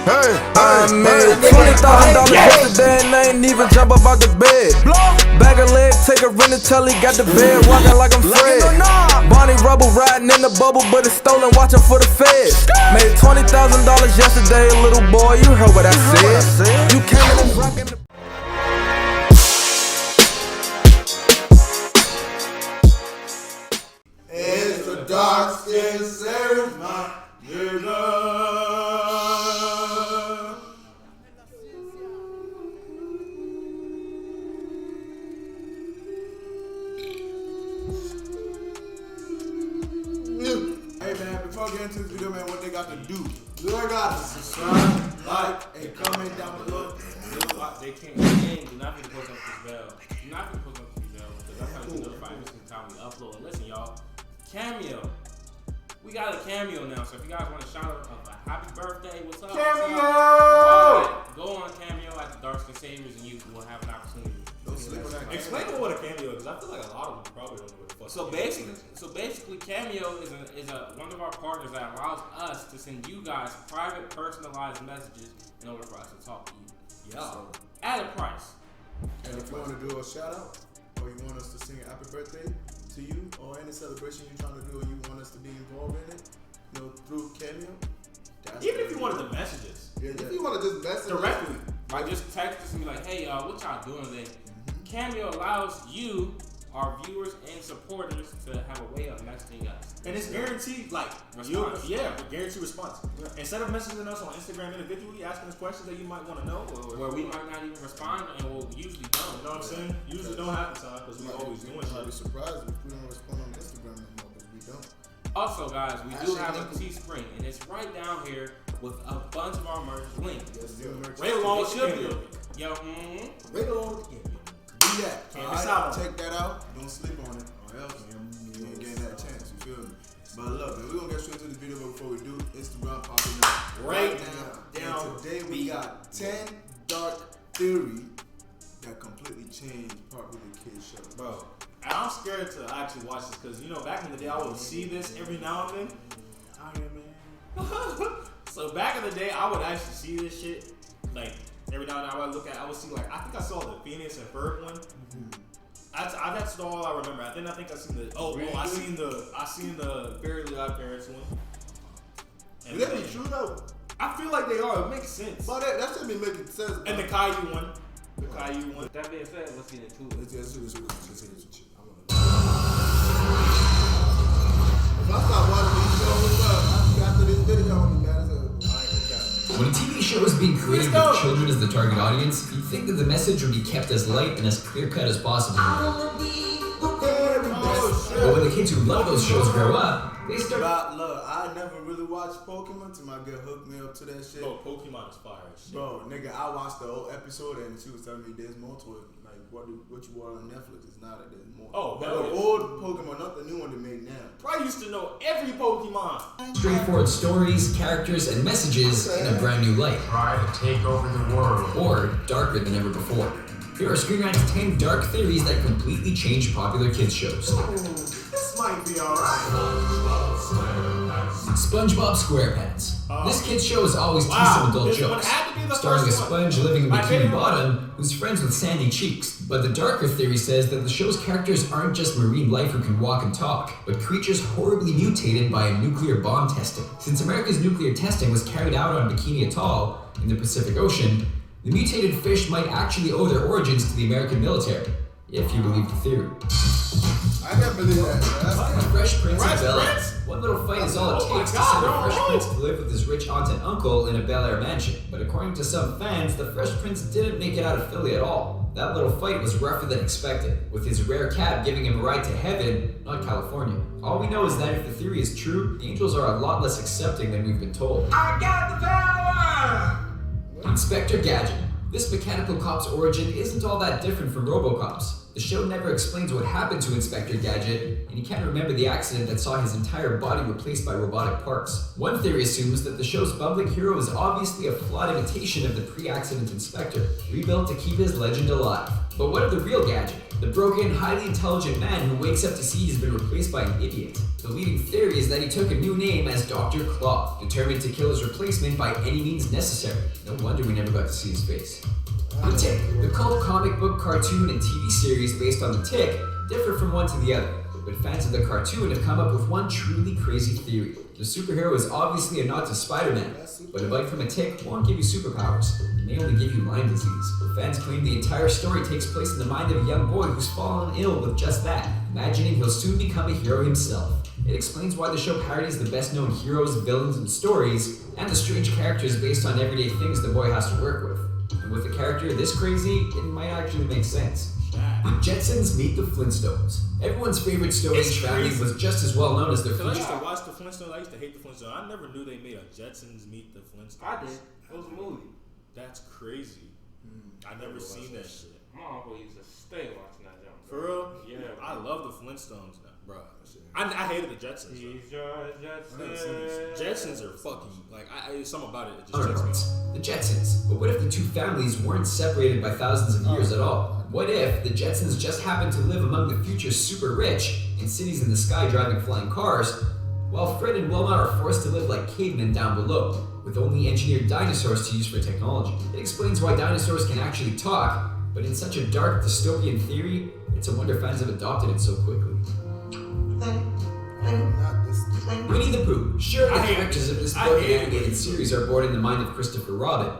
I made $20,000 yesterday and I ain't even jump up out the bed. Bag a leg, take a rent until he got the bed, walking like I'm Fred. Bonnie Rubble riding in the bubble, but it's stolen, watching for the feds. Made $20,000 yesterday, little boy, you heard what I said. You came in and rockin' the It's the dark skin Sarah, my nigga. Hey man, before getting into this video, man, what they got to do? They got to subscribe, like, and comment down below. They can't do not need to post up this bell. Do not need to post up this bell because I'm trying to notify every single time we upload. And listen, y'all, Cameo. We got a Cameo now, so if you guys want to shout out a happy birthday, what's up? Cameo! Go on Cameo at the Dark Skin Saviors and you will have an opportunity. Don't sleep on that. Explain what a Cameo is, because I feel like a lot of people probably don't know what the fuck. So basically, Cameo is one of our partners that allows us to send you guys private, personalized messages in order for us to talk to you. Yeah. So, at a price. And if you want to do a shout out, or you want us to sing a happy birthday to you, or any celebration you're trying to do and you want us to be involved in it, you know, through Cameo. Even if you wanted the messages. Yeah, if you want to just message directly. Like just text us and be like, hey y'all, what y'all doing today? Cameo allows you, our viewers and supporters, to have a way of messaging us. And it's guaranteed, like, guaranteed response. Yeah. Instead of messaging us on Instagram individually, asking us questions that you might want to know, or where we might not even respond, and we'll usually don't. You know what I'm saying? Usually don't have the time, because we always doing shit. I'd be surprised if we don't respond on Instagram anymore, because we don't. Also, guys, we do have a Teespring, and it's right down here with a bunch of our merch linked. Right along with Cameo. Yo, Right along with Cameo. Do that. Take that out. Don't sleep on it, or else you ain't getting that chance. You feel me? But look, man, we're gonna get straight to the video. But before we do, Instagram popping up right now. And today we got 10 dark theory that completely changed popular kids show. Bro, and I'm scared to actually watch this because, you know, back in the day I would see this every now and then. So back in the day I would actually see this shit like every now and then. I would see, like, I think I saw the Phineas and Ferb one. That's all I remember. I think I seen the I seen the Fairly Odd Parents one. And that be true though. I feel like they are. It makes sense. But that should be making sense. And the Caillou one. That being said, let's get into it. Let's do this. If I start watching these shows after this video, I'm mad as hell. When a TV show is being created with children as the target audience, you'd think that the message would be kept as light and as clear-cut as possible. But when the kids who love those shows grow up, they start... Look, I never really watched Pokemon till my girl hooked me up to that shit. Bro, Pokemon is fire as shit. Bro, nigga, I watched the whole episode and she was telling me there's more to it. Like, what you watch on Netflix is not that there's more. Oh, but the old Pokemon, not the new one they make now. I used to know every Pokemon. Straightforward stories, characters, and messages in a brand new light. Try to take over the world. Or darker than ever before. Here are Screen Rant's 10 dark theories that completely changed popular kids shows. This might be alright. SpongeBob SquarePants. This kid's show is always some adult jokes, starring a sponge living in Bikini Bottom who's friends with Sandy Cheeks. But the darker theory says that the show's characters aren't just marine life who can walk and talk, but creatures horribly mutated by a nuclear bomb testing. Since America's nuclear testing was carried out on Bikini Atoll in the Pacific Ocean, the mutated fish might actually owe their origins to the American military, if you believe the theory. I can't believe that. Fresh Prince of Bel-Air. One little fight is all it takes to send the Fresh Prince to live with his rich aunt and uncle in a Bel-Air mansion. But according to some fans, the Fresh Prince didn't make it out of Philly at all. That little fight was rougher than expected, with his rare cab giving him a ride to heaven, not California. All we know is that if the theory is true, the angels are a lot less accepting than we've been told. I got the power! Inspector Gadget. This mechanical cop's origin isn't all that different from RoboCop's. The show never explains what happened to Inspector Gadget, and he can't remember the accident that saw his entire body replaced by robotic parts. One theory assumes that the show's bumbling hero is obviously a flawed imitation of the pre-accident Inspector, rebuilt to keep his legend alive. But what of the real Gadget? the broken, highly intelligent man who wakes up to see he's been replaced by an idiot. The leading theory is that he took a new name as Dr. Claw, determined to kill his replacement by any means necessary. No wonder we never got to see his face. The Tick, the cult comic book, cartoon, and TV series based on The Tick, differ from one to the other. But fans of the cartoon have come up with one truly crazy theory. The superhero is obviously a nod to Spider-Man, but a bite from a tick won't give you superpowers. It may only give you Lyme disease. Fans claim the entire story takes place in the mind of a young boy who's fallen ill with just that, imagining he'll soon become a hero himself. It explains why the show parodies the best-known heroes, villains, and stories, and the strange characters based on everyday things the boy has to work with. And with a character this crazy, it might actually make sense. The Jetsons meet the Flintstones. Everyone's favorite Stone Age family was just as well known as their I used future. to watch the Flintstones. I used to hate the Flintstones. I never knew they made a Jetsons meet the Flintstones. I did. It was a movie. That's crazy. I never seen that shit. My uncle used to stay watching that jump. For real? Yeah. I love the Flintstones, bro. I hated the Jetsons. He's your Jetsons. Jetsons are fucking like something about it. It just Alright, checks me. the Jetsons. But what if the two families weren't separated by thousands of years at all? What if the Jetsons just happened to live among the future's super rich, in cities in the sky driving flying cars, while Fred and Wilma are forced to live like cavemen down below, with only engineered dinosaurs to use for technology? It explains why dinosaurs can actually talk, but in such a dark dystopian theory, it's a wonder fans have adopted it so quickly. Winnie the Pooh. Sure, the characters of this book and animated series are born in the mind of Christopher Robin,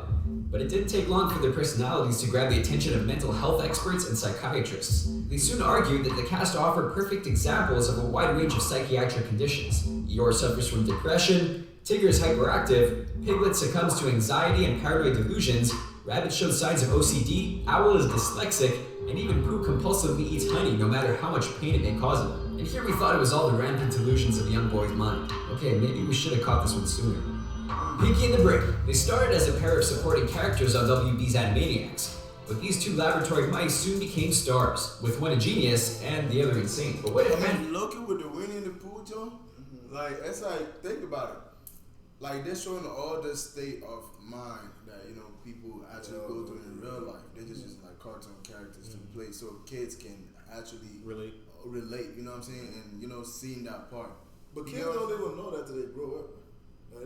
but it didn't take long for their personalities to grab the attention of mental health experts and psychiatrists. They soon argued that the cast offered perfect examples of a wide range of psychiatric conditions. Eeyore suffers from depression, Tigger is hyperactive, Piglet succumbs to anxiety and paranoid delusions, Rabbit shows signs of OCD, Owl is dyslexic, and even Pooh compulsively eats honey no matter how much pain it may cause him. And here we thought it was all the rampant delusions of a young boy's mind. Okay, maybe we should have caught this one sooner. Pinky and the Brain. They started as a pair of supporting characters on WB's Animaniacs, but these two laboratory mice soon became stars, with one a genius and the other insane. But what if looking with the Winnie and the Pooh, Joe? Like, it's like, think about it. Like, they're showing all the state of mind that, you know, people actually go through in real life. They're just using, like, cartoon characters to play so kids can actually relate, you know what I'm saying? And, you know, seeing that part. But kids don't even know that till they grow up. But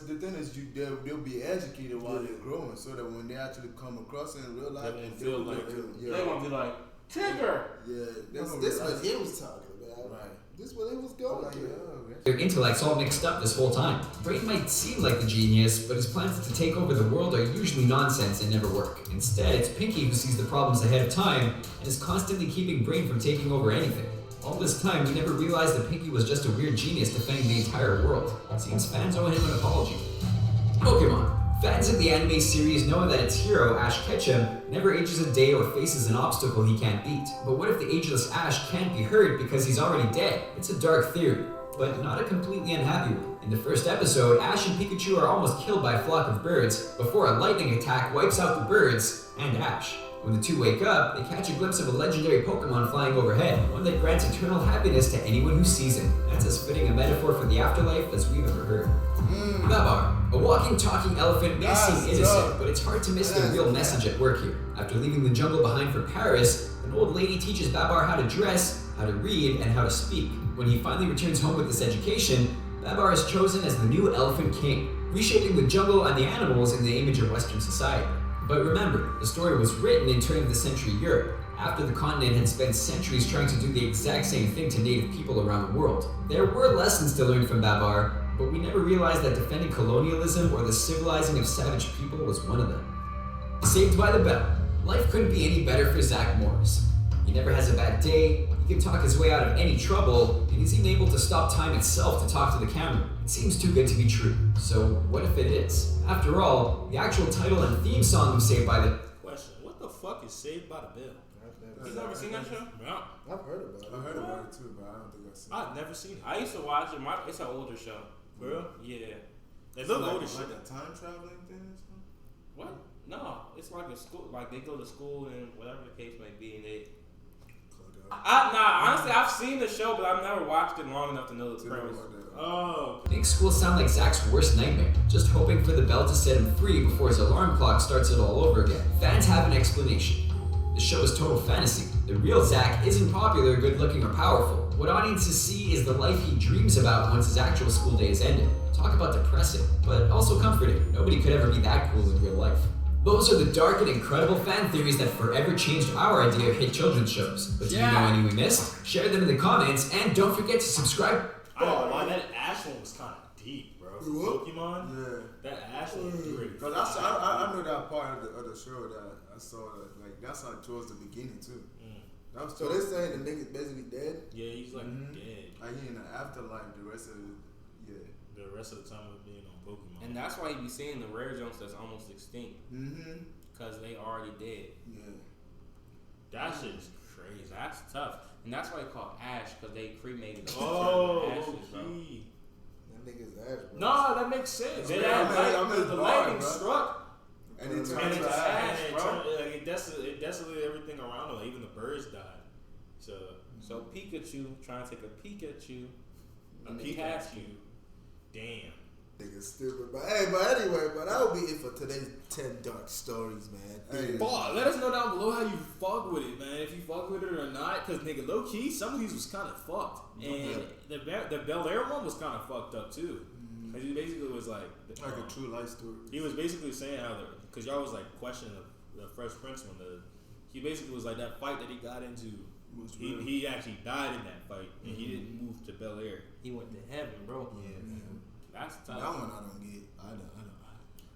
the thing is, they'll be educated while they're growing, so that when they actually come across it in real life, they feel like they won't be like Tigger. Yeah, this what he was talking about. Right. This what he was going through. their intellects all mixed up this whole time? Brain might seem like the genius, but his plans to take over the world are usually nonsense and never work. Instead, it's Pinky who sees the problems ahead of time and is constantly keeping Brain from taking over anything. All this time, we never realized that Pinky was just a weird genius defending the entire world. It seems fans owe him an apology. Pokemon. Fans of the anime series know that its hero, Ash Ketchum, never ages a day or faces an obstacle he can't beat. But what if the ageless Ash can't be hurt because he's already dead? It's a dark theory, but not a completely unhappy one. In the first episode, Ash and Pikachu are almost killed by a flock of birds before a lightning attack wipes out the birds and Ash. When the two wake up, they catch a glimpse of a legendary Pokemon flying overhead, one that grants eternal happiness to anyone who sees it. That's as fitting a metaphor for the afterlife as we've ever heard. Babar. A walking, talking elephant may seem innocent, but it's hard to miss the real message at work here. After leaving the jungle behind for Paris, an old lady teaches Babar how to dress, how to read, and how to speak. When he finally returns home with this education, Babar is chosen as the new Elephant King, reshaping the jungle and the animals in the image of Western society. But remember, the story was written in turn-of-the-century Europe, after the continent had spent centuries trying to do the exact same thing to native people around the world. There were lessons to learn from Babar, but we never realized that defending colonialism or the civilizing of savage people was one of them. Saved by the Bell. Life couldn't be any better for Zach Morris. He never has a bad day, he can talk his way out of any trouble, and he's even able to stop time itself to talk to the camera. It seems too good to be true, so what if it is? After all, the actual title and theme song of Saved by the... Question, what the fuck is Saved by the Bell? You never seen that show? Yeah. I've heard about it. I heard about it too, but I don't think I've seen it. I've never seen it. I used to watch it. It's an older show. For real? Yeah. They So look old like, as shit. like a time traveling thing or something? What? No, it's like a school. Like they go to school and whatever the case may be, and they. Honestly, I've seen the show, but I've never watched it long enough to know the premise. Oh. Makes school sound like Zach's worst nightmare, just hoping for the bell to set him free before his alarm clock starts it all over again. Fans have an explanation. The show is total fantasy. The The real Zack isn't popular, good-looking, or powerful. What audiences see is the life he dreams about once his actual school day is ended. Talk about depressing, but also comforting. Nobody could ever be that cool in real life. Those are the dark and incredible fan theories that forever changed our idea of hit children's shows. But do you know any we missed? Share them in the comments, and don't forget to subscribe. I don't know why that Ash one was kind of deep, bro. Pokemon? Yeah. That Ash one was pretty. Because I knew that part of the show that I saw, like, that's like towards the beginning, too. That was So they're saying the nigga's basically dead? Yeah, he's like dead. Like, he in the afterlife the rest of the, The rest of the time of being on Pokemon. And that's why you be seeing the rare jumps that's almost extinct. Because they already dead. Yeah. That shit is crazy. That's tough. And that's why they call Ash, because they cremated the ashes, bro. That nigga's ass, bro. No, that makes sense. I mean, The lightning struck. And it And turned it to just ash, bro. It desolated everything around him. Like, even the birds died. So Pikachu trying to take a Pikachu. A Pikachu. Damn. Nigga's stupid. But hey, but anyway, but that will be it for today's 10 dark stories, man. Hey, Let us know down below how you fuck with it, man. If you fuck with it or not. Because, nigga, low key, some of these was kind of fucked. And the Bel Air one was kind of fucked up, too. Cause he basically was like a true life story. He was basically saying how because y'all was like questioning the Fresh Prince one. He basically was like that fight that he got into. He actually died in that fight, and he didn't move to Bel Air. He went to heaven, bro. Yeah, that's tough. That one I don't get. I don't.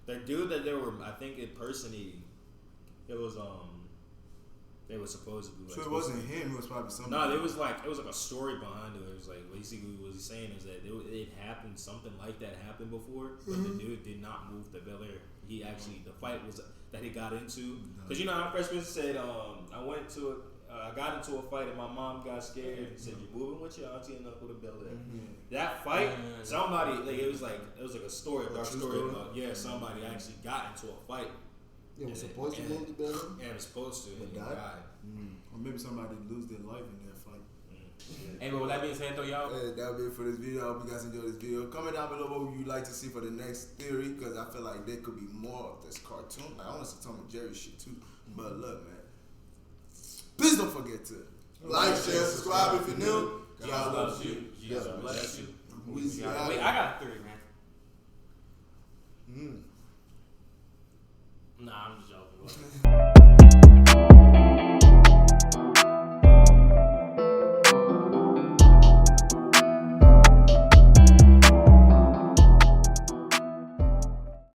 The dude that they were, I think, impersonating, it was they were supposedly. Like, so it wasn't him. It was probably somebody. No, it was like a story behind it. It was like basically what he's saying is that it happened, something like that happened before, but the dude did not move to Bel Air. He actually, the fight was that he got into, because you know how Fresh Prince said, I got into a fight and my mom got scared and said, "You're moving with your auntie and uncle to Bel Air." That fight, somebody it was like a story, a dark story about somebody actually got into a fight. It was supposed to move the building? Yeah, it was supposed to, and he died. Or maybe somebody lose their life in that fight. Hey, but with that being said, though, y'all. Hey, that'll be it for this video. I hope you guys enjoyed this video. Comment down below what you'd like to see for the next theory, because I feel like there could be more of this cartoon. I want to see Tom and Jerry shit too. But look, man. Please don't forget to like, share, subscribe if you're new. God loves you. Jesus bless you. Wait, I got a theory, man. Nah, I'm just joking.